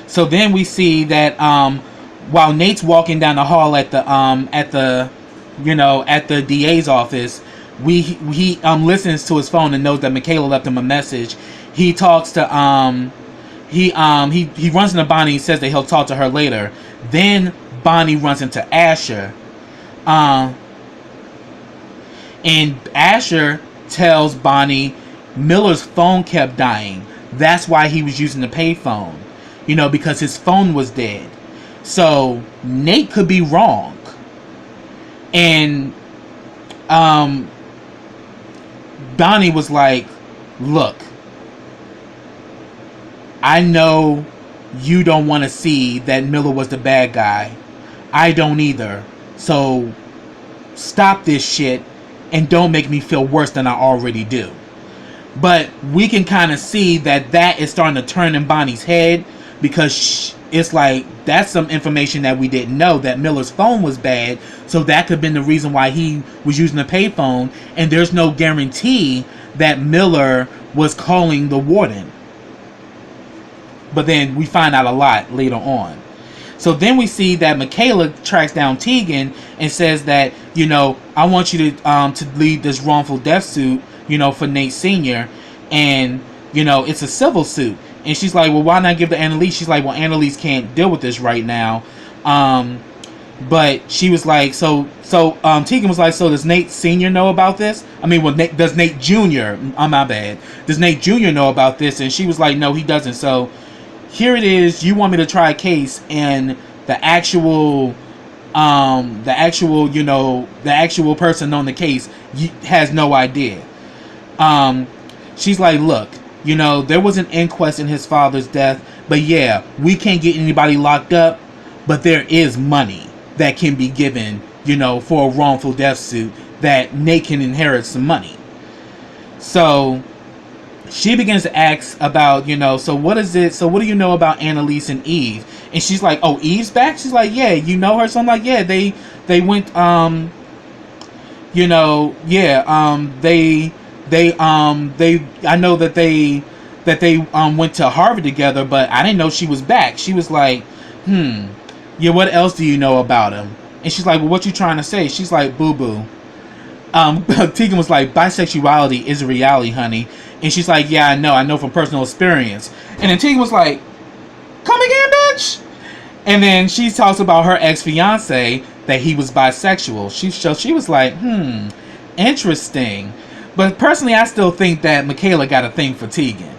A: So then we see that while Nate's walking down the hall at the DA's office, he listens to his phone and knows that Michaela left him a message. He talks to he runs into Bonnie and says that he'll talk to her later. Then Bonnie runs into Asher, and Asher tells Bonnie Miller's phone kept dying. That's why he was using the payphone, because his phone was dead. So Nate could be wrong. And Bonnie was like, look, I know you don't want to see that Miller was the bad guy. I don't either. So stop this shit and don't make me feel worse than I already do. But we can kind of see that is starting to turn in Bonnie's head, because it's like, that's some information that we didn't know, that Miller's phone was bad, so that could have been the reason why he was using a payphone, and there's no guarantee that Miller was calling the warden. But then we find out a lot later on. So then we see that Michaela tracks down Tegan and says that, you know, I want you to lead this wrongful death suit, you know, for Nate Sr. And, you know, it's a civil suit. And she's like, well, why not give to Annalise? She's like, well, Annalise can't deal with this right now. But she was like, so Tegan was like, so does Nate Sr. know about this? I mean, well, does Nate Jr., my bad. Does Nate Jr. know about this? And she was like, no, he doesn't. So here it is. You want me to try a case, and the actual person on the case has no idea. She's like, look, you know, there was an inquest in his father's death, but yeah, we can't get anybody locked up, but there is money that can be given, you know, for a wrongful death suit, that Nate can inherit some money. So she begins to ask about, you know, so what do you know about Annalise and Eve? And she's like, oh, Eve's back? She's like, yeah, you know her? So I'm like, yeah, they went, you know, yeah, I know that they went to Harvard together, but I didn't know she was back. She was like, yeah, what else do you know about him? And she's like, well, what you trying to say? She's like, boo-boo. Tegan was like, bisexuality is a reality, honey. And she's like, yeah, I know from personal experience. And then Tegan was like, come again, bitch? And then she talks about her ex-fiance, that he was bisexual. She was like, interesting. But personally, I still think that Michaela got a thing for Tegan.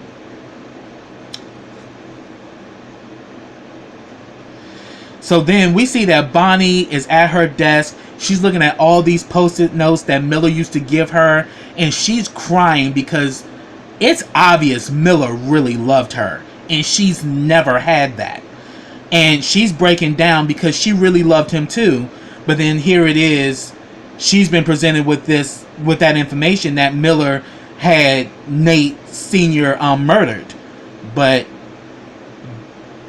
A: So then we see that Bonnie is at her desk. She's looking at all these post-it notes that Miller used to give her, and she's crying because it's obvious Miller really loved her, and she's never had that. And she's breaking down because she really loved him too. But then here it is, she's been presented with that information that Miller had Nate Sr. Murdered. But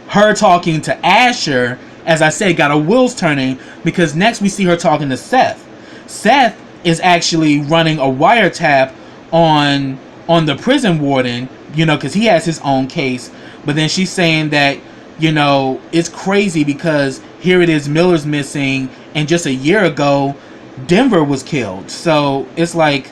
A: her talking to Asher, as I said, got her wheels turning, because next we see her talking to Seth. Seth is actually running a wiretap on the prison warden, you know, because he has his own case. But then she's saying that, you know, it's crazy because here it is, Miller's missing, and just a year ago, Denver was killed. So it's like,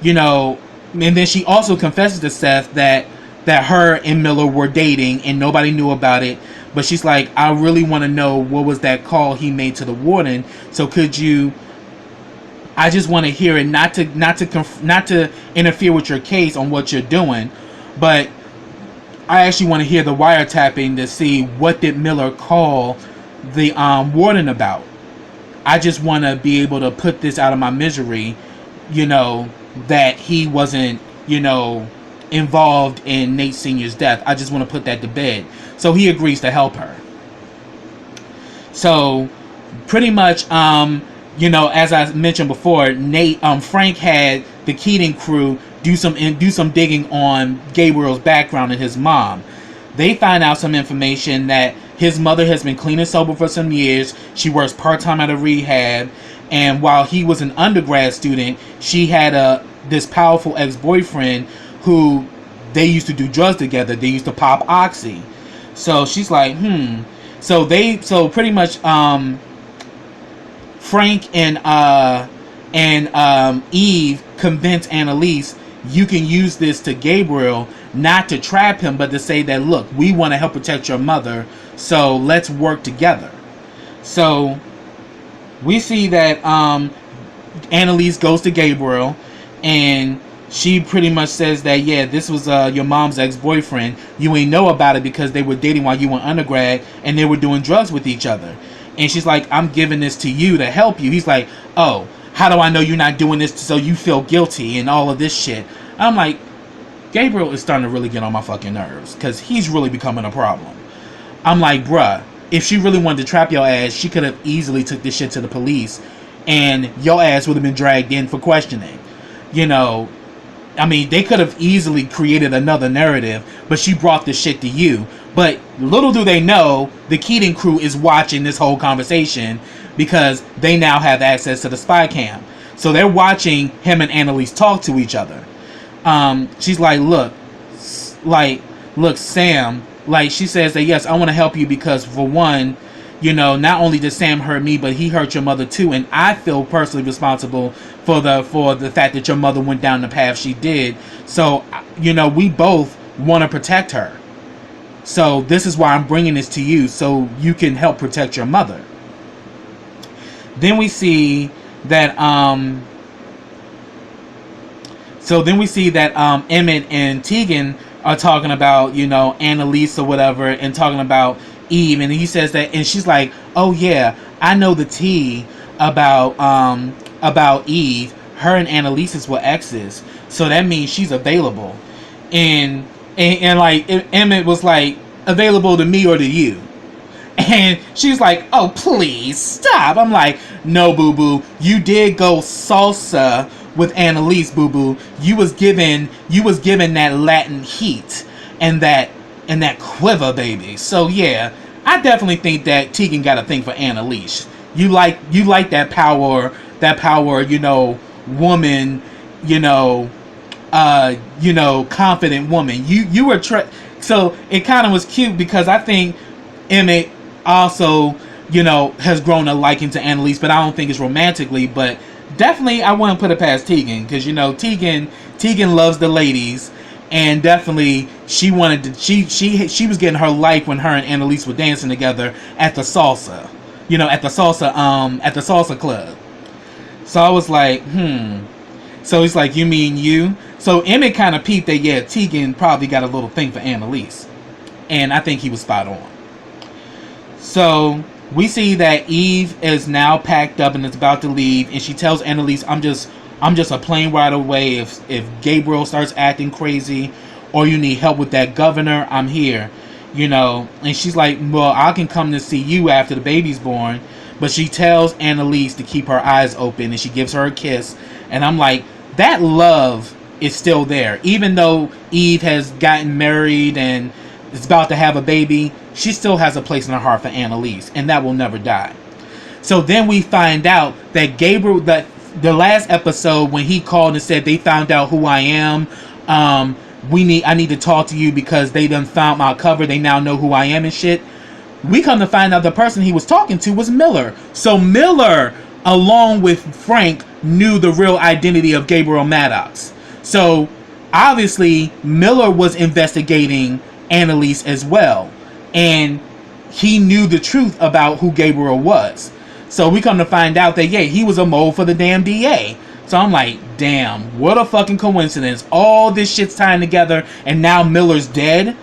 A: you know, and then she also confesses to Seth that her and Miller were dating and nobody knew about it. But she's like, I really want to know what was that call he made to the warden. So could you? I just want to hear it, not to interfere with your case on what you're doing, but I actually want to hear the wiretapping to see what did Miller call the warden about. I just want to be able to put this out of my misery, you know, that he wasn't, you know, involved in Nate Sr.'s death. I just want to put that to bed. So he agrees to help her. So pretty much, you know, as I mentioned before, Frank had the Keating crew do some digging on Gabriel's background and his mom. They find out some information that his mother has been clean and sober for some years. She works part-time at a rehab, and while he was an undergrad student, she had this powerful ex-boyfriend who they used to do drugs together. They used to pop oxy. So she's like, So pretty much, Frank and Eve convince Annalise, you can use this to Gabriel, not to trap him, but to say that, look, we want to help protect your mother, so let's work together. So we see that Annalise goes to Gabriel, and she pretty much says that, yeah, this was your mom's ex-boyfriend. You ain't know about it because they were dating while you were undergrad, and they were doing drugs with each other. And she's like, I'm giving this to you to help you. He's like, oh, how do I know you're not doing this so you feel guilty and all of this shit? I'm like, Gabriel is starting to really get on my fucking nerves, because he's really becoming a problem. I'm like, bruh, if she really wanted to trap your ass, she could have easily took this shit to the police, and your ass would have been dragged in for questioning. You know, I mean, they could have easily created another narrative, but she brought this shit to you. But little do they know, the Keating crew is watching this whole conversation because they now have access to the spy cam. So they're watching him and Annalise talk to each other. She's like, look, Sam, like, she says that, yes, I want to help you because, for one, you know, not only did Sam hurt me, but he hurt your mother too, and I feel personally responsible for the fact that your mother went down the path she did. So, you know, we both want to protect her. So this is why I'm bringing this to you, so you can help protect your mother. Then we see that Emmett and Tegan are talking about, you know, Annalise or whatever, and talking about Eve, and he says that, and she's like, oh yeah, I know the tea about Eve. Her and Annalise's were exes, so that means she's available. And like, Emmett was like, available to me or to you? And she's like, oh, please stop. I'm like, no, boo boo, you did go salsa with Annalise, boo boo. You was given that Latin heat and that quiver, baby. So yeah, I definitely think that Tegan got a thing for Annalise. You like that power, you know, woman, you know, confident woman. You were so it kind of was cute because I think Emmett also, you know, has grown a liking to Annalise, but I don't think it's romantically, but definitely I wouldn't put it past Tegan, because, you know, Tegan loves the ladies, and definitely she wanted to, she was getting her life when her and Annalise were dancing together at the salsa, you know, at the salsa club. So I was like, so he's like, you mean you? So Emmett kind of peeped that, yeah, Tegan probably got a little thing for Annalise, and I think he was spot on. So we see that Eve is now packed up and is about to leave, and she tells Annalise, I'm just a plane ride away. If Gabriel starts acting crazy or you need help with that governor, I'm here, you know. And she's like, well, I can come to see you after the baby's born. But she tells Annalise to keep her eyes open, and she gives her a kiss. And I'm like, that love is still there. Even though Eve has gotten married and is about to have a baby, she still has a place in her heart for Annalise, and that will never die. So then we find out that Gabriel, that the last episode when he called and said they found out who I am, I need to talk to you because they done found my cover, they now know who I am and shit. We come to find out the person he was talking to was Miller. So Miller, along with Frank, knew the real identity of Gabriel Maddox. So obviously Miller was investigating Annalise as well, and he knew the truth about who Gabriel was. So we come to find out that, yeah, he was a mole for the damn DA. So I'm like, damn, what a fucking coincidence. All this shit's tying together, and now Miller's dead.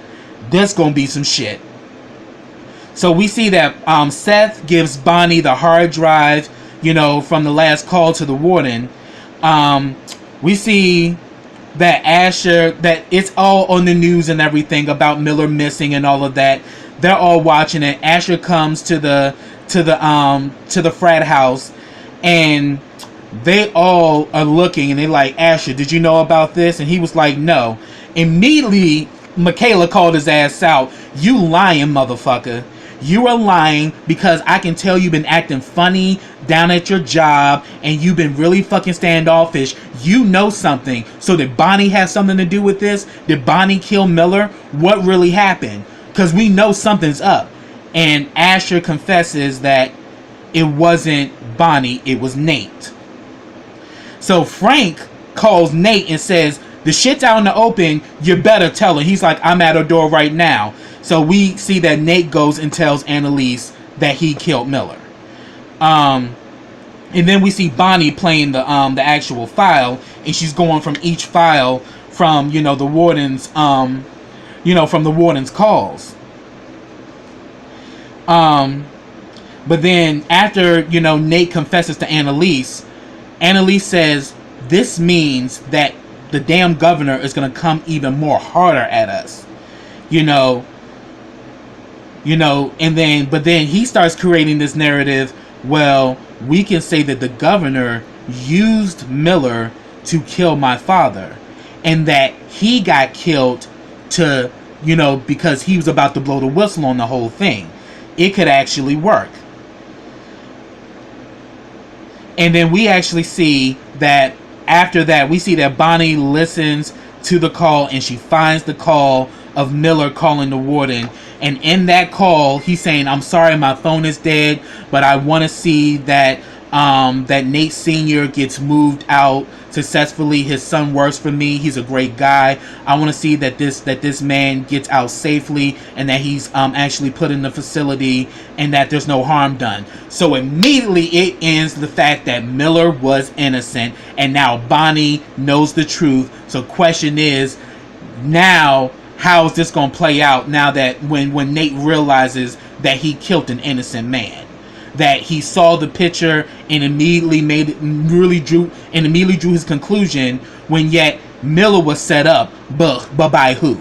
A: That's gonna be some shit. So we see that Seth gives Bonnie the hard drive, you know, from the last call to the warden. We see that Asher, that it's all on the news and everything about Miller missing and all of that. They're all watching it. Asher comes to the frat house, and they all are looking, and they're like, Asher, did you know about this? And he was like, no. Immediately, Michaela called his ass out. You lying, motherfucker. You are lying because I can tell you've been acting funny down at your job, and you've been really fucking standoffish. You know something. So did Bonnie have something to do with this? Did Bonnie kill Miller? What really happened? Because we know something's up. And Asher confesses that it wasn't Bonnie, it was Nate. So Frank calls Nate and says, the shit's out in the open, you better tell her. He's like, I'm at her door right now. So we see that Nate goes and tells Annalise that he killed Miller. And then we see Bonnie playing the actual file, and she's going from each file from, you know, the warden's from the warden's calls. But then after, you know, Nate confesses to Annalise, Annalise says, this means that the damn governor is going to come even more harder at us. And then he starts creating this narrative. Well, we can say that the governor used Miller to kill my father, and that he got killed to you know, because he was about to blow the whistle on the whole thing. It could actually work. And then we actually see that after that, we see that Bonnie listens to the call and she finds the call of Miller calling the warden. And in that call, he's saying, I'm sorry, my phone is dead, but I want to see that that Nate Sr. gets moved out successfully. His son works for me. He's a great guy. I want to see that this man gets out safely and that he's actually put in the facility and that there's no harm done. So immediately it ends the fact that Miller was innocent and now Bonnie knows the truth. So question is, now how is this going to play out now that when Nate realizes that he killed an innocent man? That he saw the picture and immediately drew his conclusion, when yet Miller was set up, but by who?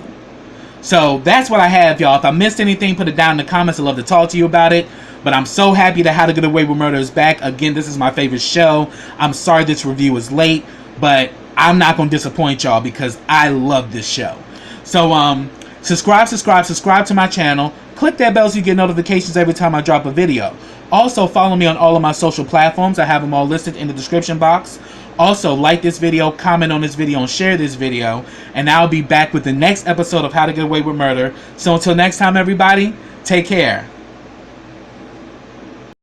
A: So that's what I have, y'all. If I missed anything, put it down in the comments. I'd love to talk to you about it. But I'm so happy that How to Get Away with Murder is back. Again, this is my favorite show. I'm sorry this review is late, but I'm not going to disappoint y'all because I love this show. So subscribe to my channel. Click that bell so you get notifications every time I drop a video. Also, follow me on all of my social platforms. I have them all listed in the description box. Also, like this video, comment on this video, and share this video. And I'll be back with the next episode of How to Get Away with Murder. So until next time, everybody, take care.